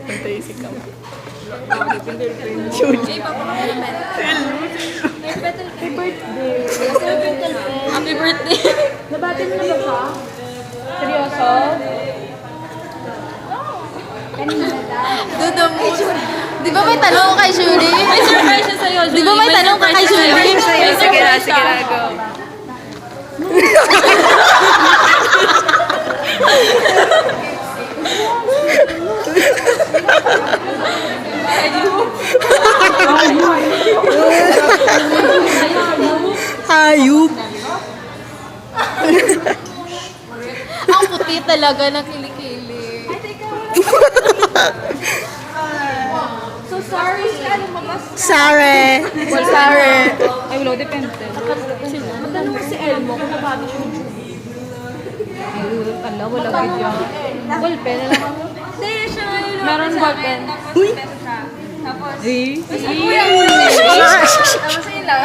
Pantay si Kam. Happy birthday. Nabati mo na ba ka? Seryoso? Dudo mo. Di ba may tanong ko kay Julie? May surprise siya sa'yo, Julie. Di ba may tanong ka kay Julie? May Sige na, surprise sige na, siya. go. Hayop. Ang puti talaga ng kilikili. So sorry, ano mabas? Sare. Well, sorry. Ay, wala, depende. Matanong ko si Elmo kung nabati siya yung Julie. Ay, ala, wala video. Ballpen na lang ako. Hindi, siya ngayon. Meron ballpen. Uy. Tapos, Tapos yun lang.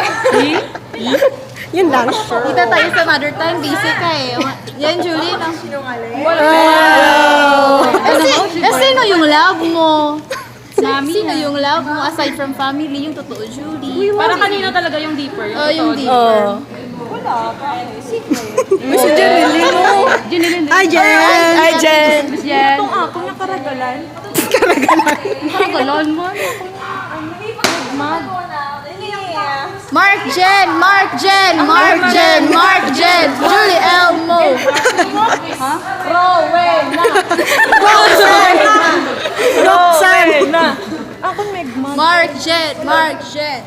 Yun lang. Kita tayo sa mother time. Busy ka eh. Yan, Julie. No? Wow. Sino yung love mo? Mami Sino yung love mo? Aside from family, yung totoo, Julie. para kanino talaga yung deeper? Oh, yung deep. Oh. Miss Jeneline. Hi, Jen. Hi, Jen. Yan. Itong ako nakaragalan. Nakaragalan mo? Mark Jen! Mark Jen! Mark Jen! Mark Jen! Julie Elmo! Roxanne. Ako Megman. Mark Jen! Mark Jen!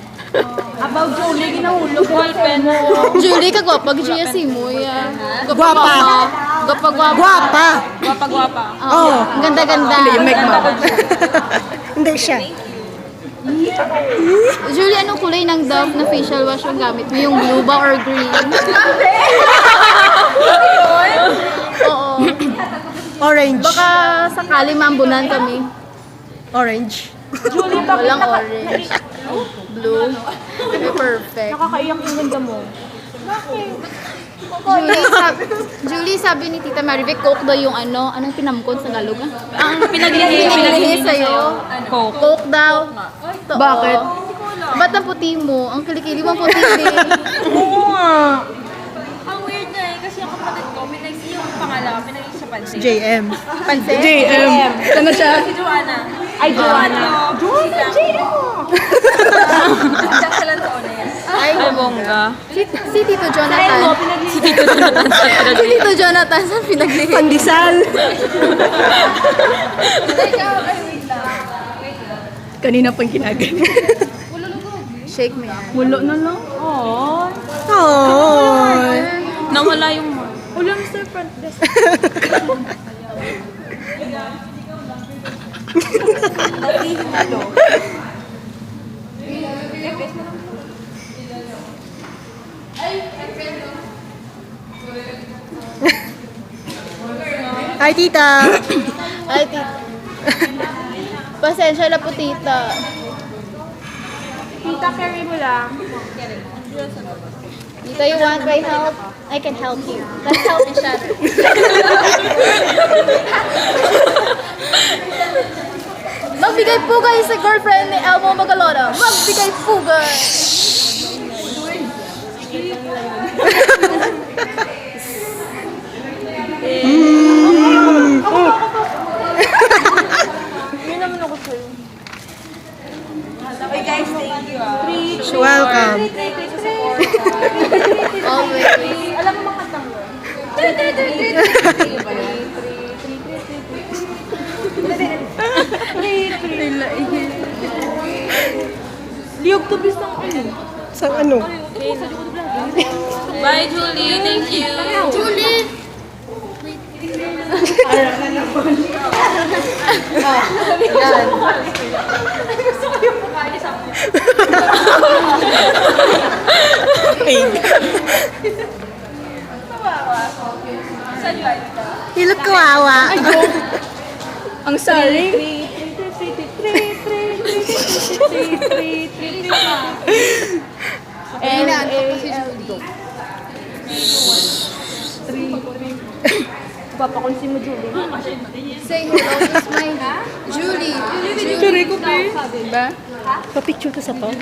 About Julie, ginahulog ballpen mo. Julie, kagwapag siya si Muya. Guwapa. Gwapa-gwapa. Guwapa. Gwapa-gwapa. Oh. Ang ganda-ganda. Yung Megma. Hindi siya. Julie, anong kulay ng Dove na facial wash yung gamit mo? Yung blue ba or green? Oo. Orange. Baka sakali maambunan kami. Orange. Julie, bakit Walang orange. Blue. Okay, perfect. nakakaiyak yung ganda mo? Julie, sabi ni Tita Marivic, Coke daw yung anong pinamkon sa Galog. Ang Pinaglihi sa'yo. Coke. Coke daw. Totoo. Bakit? Ba't ang puti mo? Ang kilikili mo puti din. Oo nga. Ang weird na eh, kasi yung kapatid ko, may nagsi yung pangalawa, pinagin siya pansin. JM. Pansin? JM. Ano siya? Si Joanna. Ay, Joanna. Joanna, Diyan sa lantaon na yan. Ay, bongga. si Tito Jonathan. Si Tito Jonathan, saan pinaglihi? Pandesal. Kanina pang ginagan. Shake mo yan. Mulo na lang. Oh. Oh. Nawala yung mo. Ulam sa front desk. Hi, tita. Ay, Tita. Pasensya na po, Tita. Tita, carry mo lang. Tita, you want my help? I can help you. Let's help each other. Magbigay pugay sa girlfriend ni Elmo Magalona. Magbigay pugay! Okay guys, thank you ah. Welcome. Always. Alam mo mga kantang mo? Liyog to bis ng ano. Sa ano? Bye, Julie. Thank you. Julie! Yan. Hey. Hilot kawawa. Ang sorry. And, Papakonsin mo, Julie. Say hello to my Julie. Tuloy ko pa. Diba? Pa-picture ka sa tar.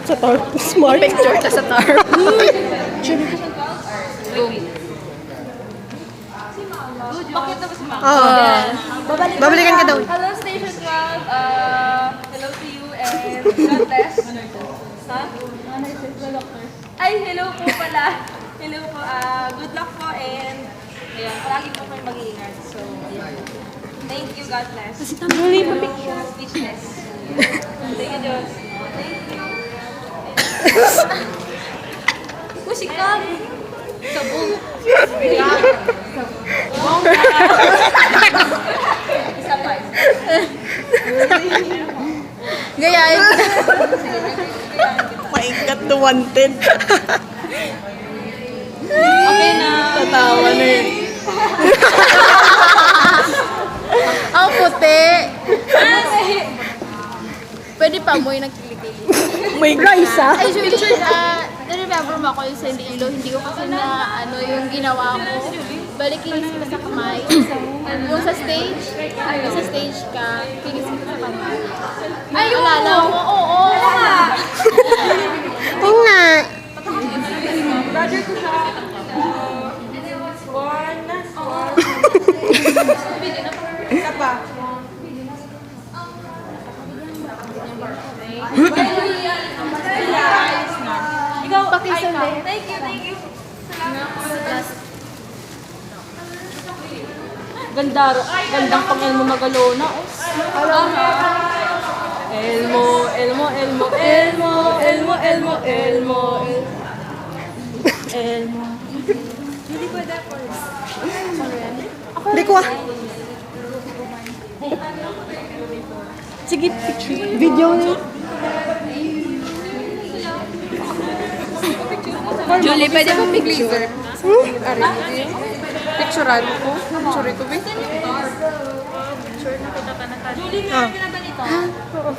Sa tar. Smart. Picture ka sa tar. Bakit na ba si Ma'am? Oo. Babalikan ka daw. Hello, Station 12. Hello to you and God bless. Ha? Ay, hello po pala. Hello po. Good luck po and ayan, palagi po kayo mag-iingat. So, ayan. Thank you, God bless. Julie, pa-picture. Speechless. Thank you, Diyos. Thank you. Musikam. Sabong. Isa pa. Gayahin. Maikat to wanted. Okay na. Tatawa na yun. Ang puti. Pwede pa mo yung nagkilikili. May rice ah. Ay, Julie, na-remember mo ako yung sa Iloilo, hindi ko kasi na ano yung ginawa mo. Balik kinis kita sa kamay. Yung sa stage, ka, kinis kita sa kamay. Ay, alala mo? Oo. Oo nga. Brother ko siya. Isa pa. Ikaw, Pakisali. Thank you, thank you. Gandang pang Elmo Magalona. Elmo, Elmo, Elmo, Elmo, Elmo, Elmo, Elmo, Elmo. Hindi ko ah. Sige, picture. Video niya. Julie, pwede mo picture? Picturean ko. Picture ko ba? Julie, meron ka na ba nito? Oo.